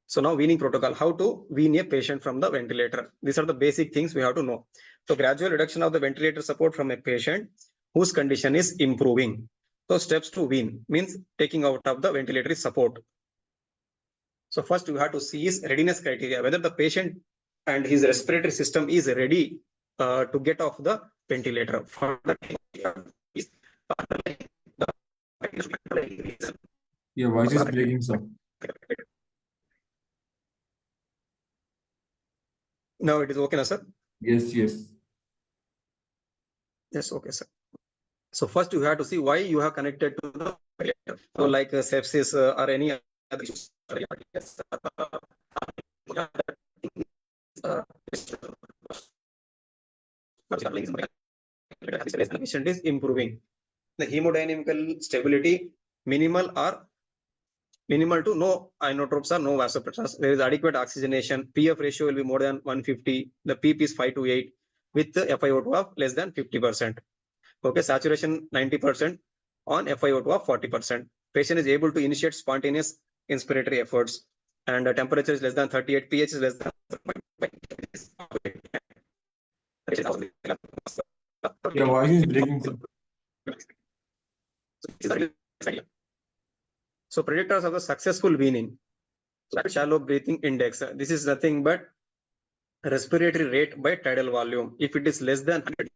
So now weaning protocol, how to wean a patient from the ventilator. These are the basic things we have to know. So gradual reduction of the ventilator support from a patient whose condition is improving. So steps to wean means taking out of the ventilatory support. So first you have to see his readiness criteria, whether the patient and his respiratory system is ready to get off the ventilator. Your voice is breaking, sir. Now it is okay, na, sir? Yes, yes. Yes, okay, sir. So first you have to see why you have connected to the ventilator. So like sepsis or any other issues. Patient is improving. The hemodynamical stability minimal to no inotropes or no vasopressors. There is adequate oxygenation. PF ratio will be more than 150. The PP is 5 to 8 with the FiO2 of less than 50%. Okay, saturation 90% on FiO2 of 40%. Patient is able to initiate spontaneous inspiratory efforts, and the temperature is less than 38. pH is less than. Your voice is breaking, sir. So predictors of the successful weaning. Shallow breathing index. This is nothing but respiratory rate by tidal volume. If it is less than 100,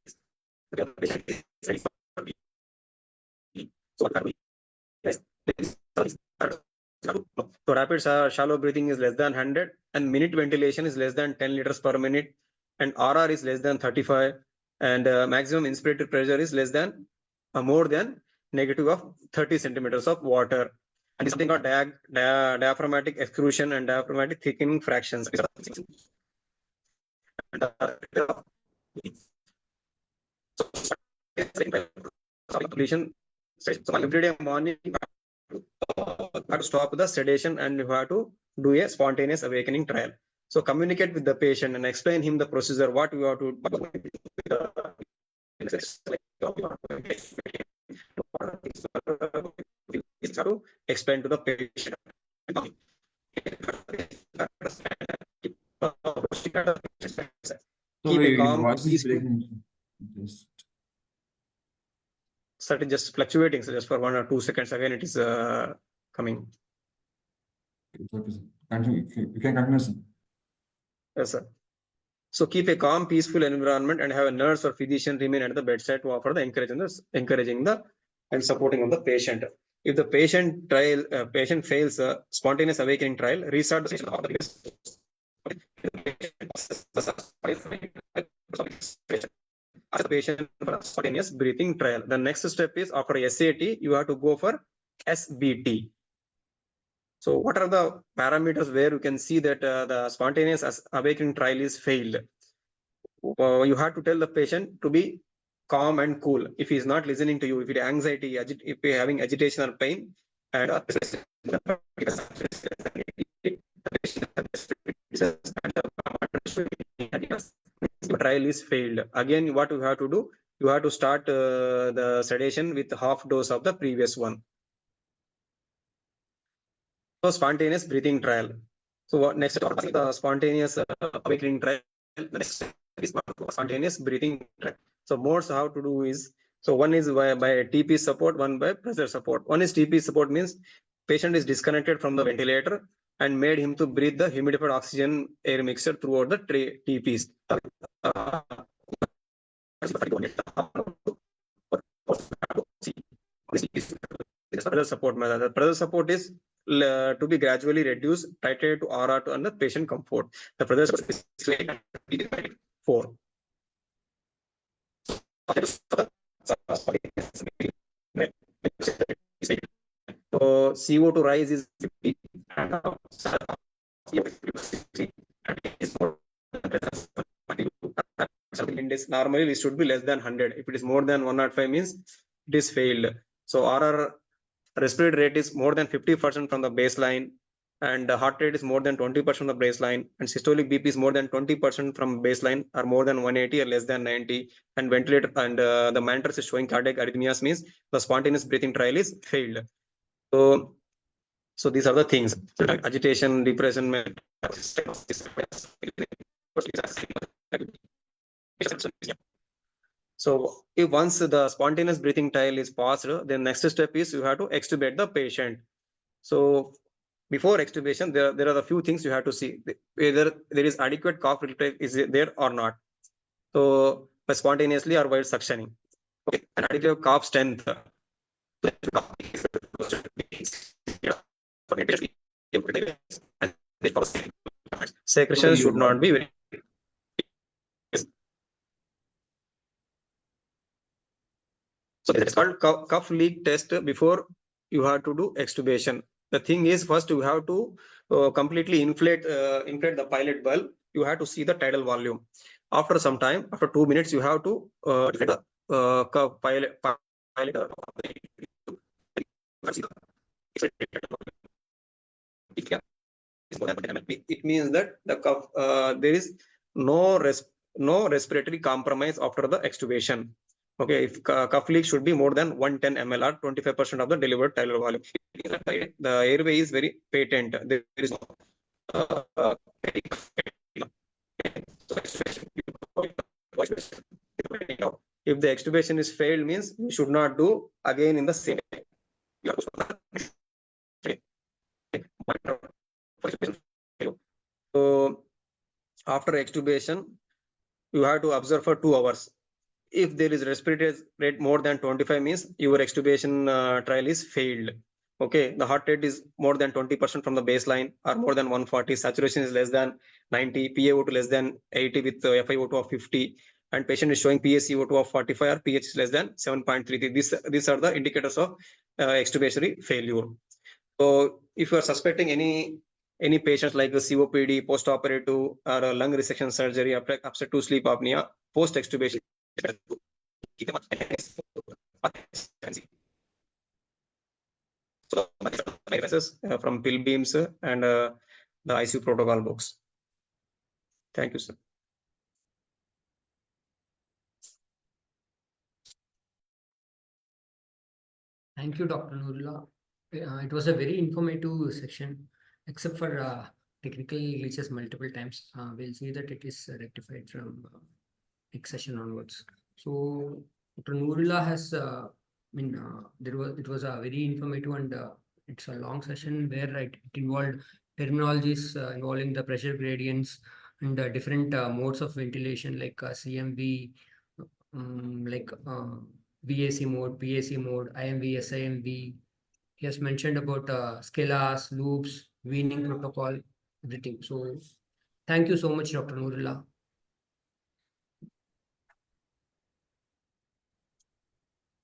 so rapid shallow breathing is less than 100, and minute ventilation is less than 10 liters per minute, and RR is less than 35, and maximum inspiratory pressure is less than more than negative of 30 centimeters of water. And something called diaphragmatic exclusion and diaphragmatic thickening fractions. Completion. So every day morning, you have to stop the sedation and you have to do a spontaneous awakening trial. So communicate with the patient and explain him the procedure, what you have to explain to the patient. So Keep a your calm, voice is peaceful. breaking. Just Certain just fluctuating, so just for 1 or 2 seconds again it is coming. it's okay, sir. Continue. You can continue, sir. Yes, sir. So keep a calm, peaceful environment and have a nurse or physician remain at the bedside to offer the encouraging the and supporting of the patient. If the patient fails spontaneous awakening trial, restart the patient. Ask the patient for a spontaneous breathing trial. The next step is after SAT, you have to go for SBT. So what are the parameters where you can see that the spontaneous awakening trial is failed? You have to tell the patient to be calm and cool. If he is not listening to you, if it is anxiety, if he is having agitation or pain, and the trial is failed. Again, what you have to do? You have to start the sedation with half dose of the previous one. So spontaneous breathing trial. So what next? The spontaneous awakening trial. The next is spontaneous breathing trial. So modes how to do is, so one is by TP support, one by pressure support. One is TP support means patient is disconnected from the ventilator and made him to breathe the humidified oxygen air mixture throughout the TPs. Pressure support method. The pressure support is to be gradually reduced, titrated to RR to under patient comfort. The pressure support is 4. So CO2 rise is 50. Index normally it should be less than 100. If it is more than 105 means it is failed. So RR respiratory rate is more than 50% from the baseline, and the heart rate is more than 20% from the baseline, and systolic BP is more than 20% from baseline, or more than 180 or less than 90, and ventilator and the monitor is showing cardiac arrhythmias, means the spontaneous breathing trial is failed. So these are the things: agitation, depression. So if once the spontaneous breathing trial is passed, then next step is you have to extubate the patient. So before extubation, there are a few things you have to see, whether there is adequate cough filter is there or not. So by spontaneously or by suctioning. Okay, and adequate cough strength. Secretion should not be very. So it's called cuff leak test before you have to do extubation. The thing is, first you have to completely inflate the pilot bulb. You have to see the tidal volume. After some time, after 2 minutes, you have to pilot. It means that the cuff, there is no respiratory compromise after the extubation. Okay, if cuff leak should be more than 110 ml or 25% of the delivered tidal volume. The airway is very patent. There is no if the extubation is failed, means you should not do again in the same. So after extubation, you have to observe for 2 hours. If there is respiratory rate more than 25, means your extubation trial is failed. Okay, the heart rate is more than 20% from the baseline or more than 140, saturation is less than 90, PaO2 less than 80 with FiO2 of 50, and patient is showing PaCO2 of 45 or pH is less than 7.33. These are the indicators of extubatory failure. So if you are suspecting any patients like a COPD, post-operative or a lung resection surgery, obstructive sleep apnea, post-extubation, so from pill beams and the ICU protocol books. Thank you, sir. Thank you, Dr. Noorulla. It was a very informative section, except for technical glitches multiple times. We'll see that it is rectified from next session onwards. So Dr. Noorulla has, it was a very informative and it's a long session where it involved terminologies involving the pressure gradients and different modes of ventilation like CMV, VAC mode, PAC mode, IMV, SIMV. He has mentioned about scalas, loops, weaning protocol, everything. So thank you so much, Dr. Noorulla.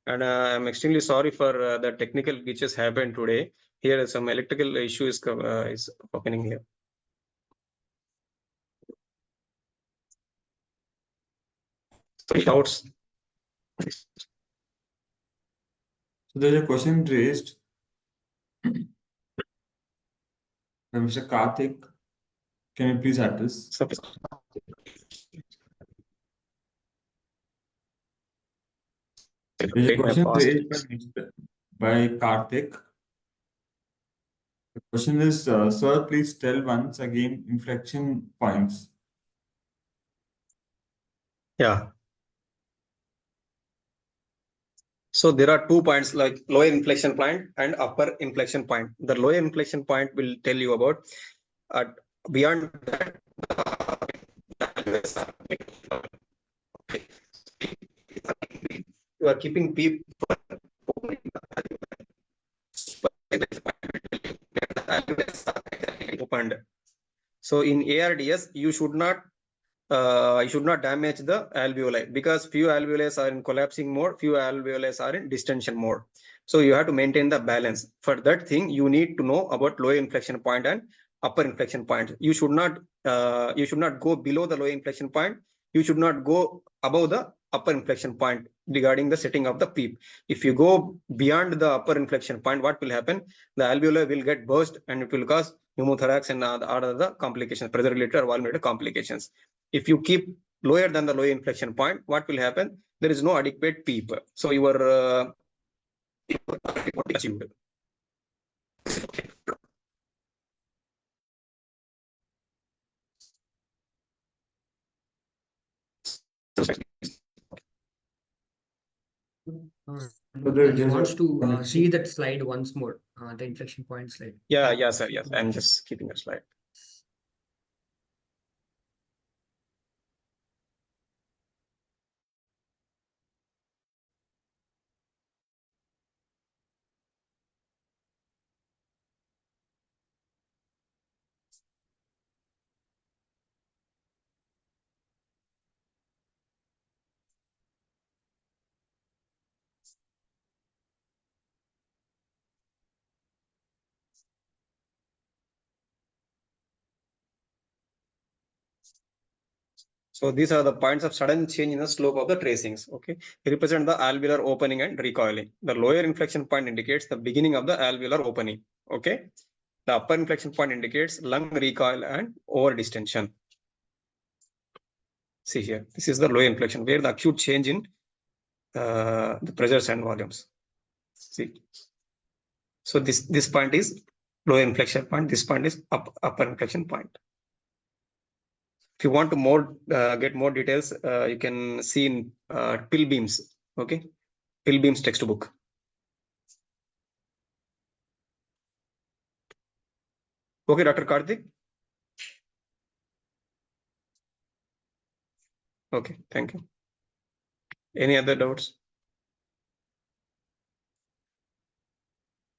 And I'm extremely sorry for the technical glitches happened today. Here some electrical issue is happening here. So doubts. So there's a question raised by Mr. Karthik. Can you please address? There's a question raised by Karthik. The question is, sir, please tell once again inflection points. Yeah. So there are 2 points like lower inflection point and upper inflection point. The lower inflection point will tell you about beyond that. You are keeping people opened. So in ARDS, you should not damage the alveoli, because few alveoli are in collapsing mode, few alveoli are in distension mode. So you have to maintain the balance. For that thing, you need to know about lower inflection point and upper inflection point. You should not go below the lower inflection point. You should not go above the upper inflection point. regarding the setting of the PEEP. If you go beyond the upper inflection point, what will happen? The alveoli will get burst and it will cause pneumothorax and other complications, pressure related or volume related complications. If you keep lower than the low inflection point, what will happen? There is no adequate PEEP. So your achieved. He wants to see that slide once more, the inflection point slide. Yeah, sir. Yes, I'm just keeping a slide. So these are the points of sudden change in the slope of the tracings. Okay, they represent the alveolar opening and recoiling. The lower inflection point indicates the beginning of the alveolar opening. Okay, the upper inflection point indicates lung recoil and over distension. See here, this is the lower inflection where the acute change in the pressures and volumes. See, so this point is lower inflection point. This point is upper inflection point. If you want to get more details, you can see in pill beams. Okay, pill beams textbook. Okay, Dr. Karthik. Okay, thank you. Any other doubts?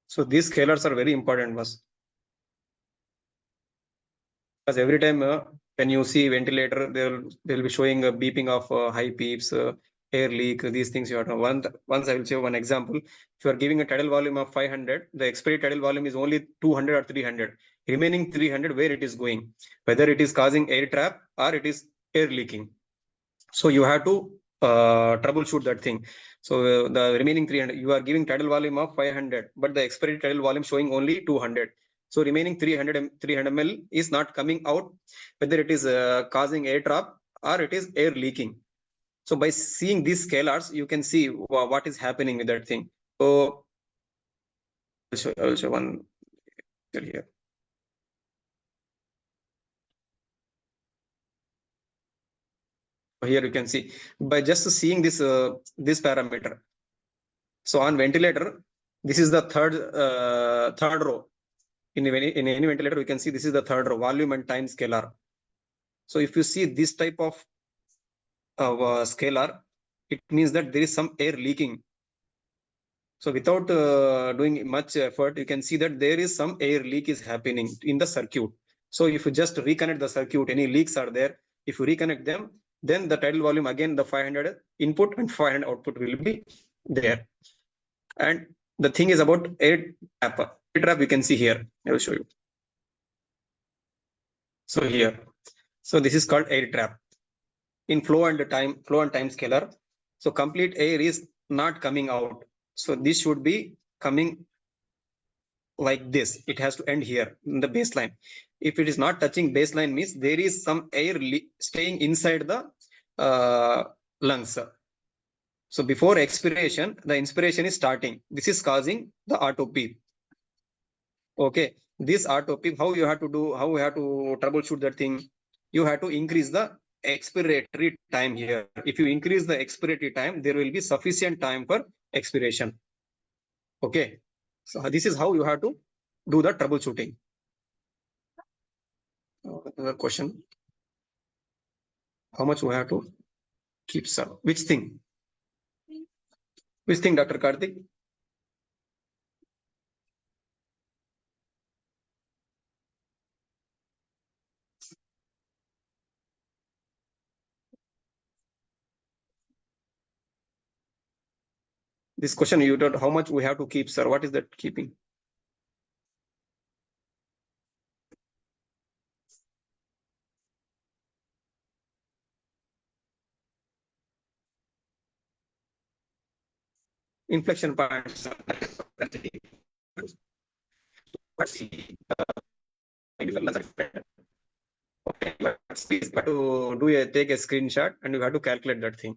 So these scalars are very important, was because every time when you see ventilator, they'll be showing a beeping of high peeps, air leak. These things you have to know. Once I will show one example. If you are giving a tidal volume of 500, the expired tidal volume is only 200 or 300. Remaining 300, where it is going, whether it is causing air trap or it is air leaking. So you have to troubleshoot that thing. So the remaining 300, you are giving tidal volume of 500, but the expired tidal volume showing only 200. So remaining 300 ml is not coming out, whether it is causing air trap or it is air leaking. So by seeing these scalars, you can see what is happening with that thing. So I'll show one here. Here you can see by just seeing this this parameter. So on ventilator, this is the third row. In any ventilator, we can see this is the third row, volume and time scalar. So if you see this type of scalar, it means that there is some air leaking. So without doing much effort, you can see that there is some air leak is happening in the circuit. So if you just reconnect the circuit, any leaks are there. If you reconnect them, then the tidal volume again, the 500 input and 500 output will be there. And the thing is about air trap. Air trap you can see here. I will show you. So here, so this is called air trap in flow and time scalar. So complete air is not coming out. So this should be coming like this. It has to end here in the baseline. If it is not touching baseline, means there is some air staying inside the lungs. So before expiration, the inspiration is starting. This is causing the auto peep. Okay, this auto peep, how you have to troubleshoot that thing? You have to increase the expiratory time here. If you increase the expiratory time, there will be sufficient time for expiration. Okay, so this is how you have to do the troubleshooting. Another question: how much we have to keep, sir? Which thing? Which thing, Dr. Karthik? This question you told how much we have to keep, sir. What is that keeping? inflection points. Okay, but please have to take a screenshot and you have to calculate that thing.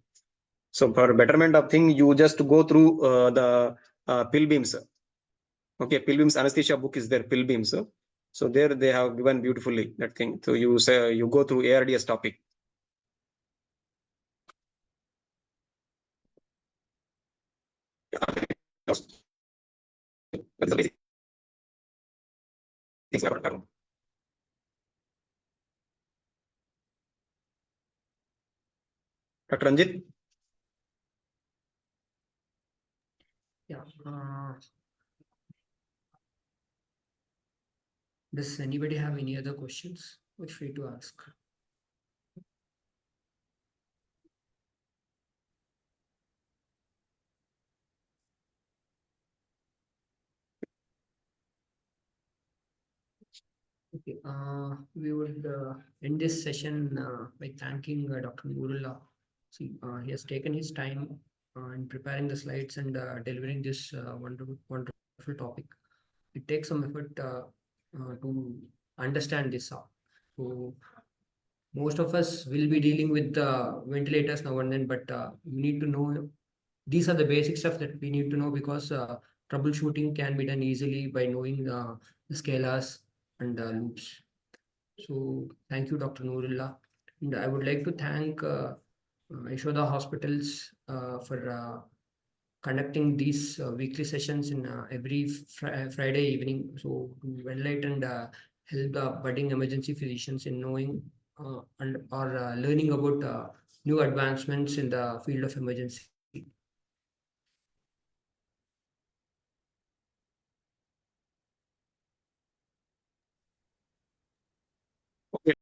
So for betterment of thing, you just go through the pill beams. Okay, pill beams anesthesia book is there, pill beams. So there they have given beautifully that thing. So you say you go through ARDS topic. That's the basic things about that. Dr. Ranjith? Yeah. Does anybody have any other questions? Feel free to ask. Okay, we would end this session by thanking Dr. Noorulla. See, he has taken his time in preparing the slides and delivering this wonderful topic. It takes some effort to understand this. So most of us will be dealing with ventilators now and then, but you need to know these are the basic stuff that we need to know, because troubleshooting can be done easily by knowing the scalars and loops. So thank you, Dr. Noorulla. And I would like to thank Yashoda Hospitals for conducting these weekly sessions in every Friday evening. So to enlighten and help the budding emergency physicians in knowing or learning about new advancements in the field of emergency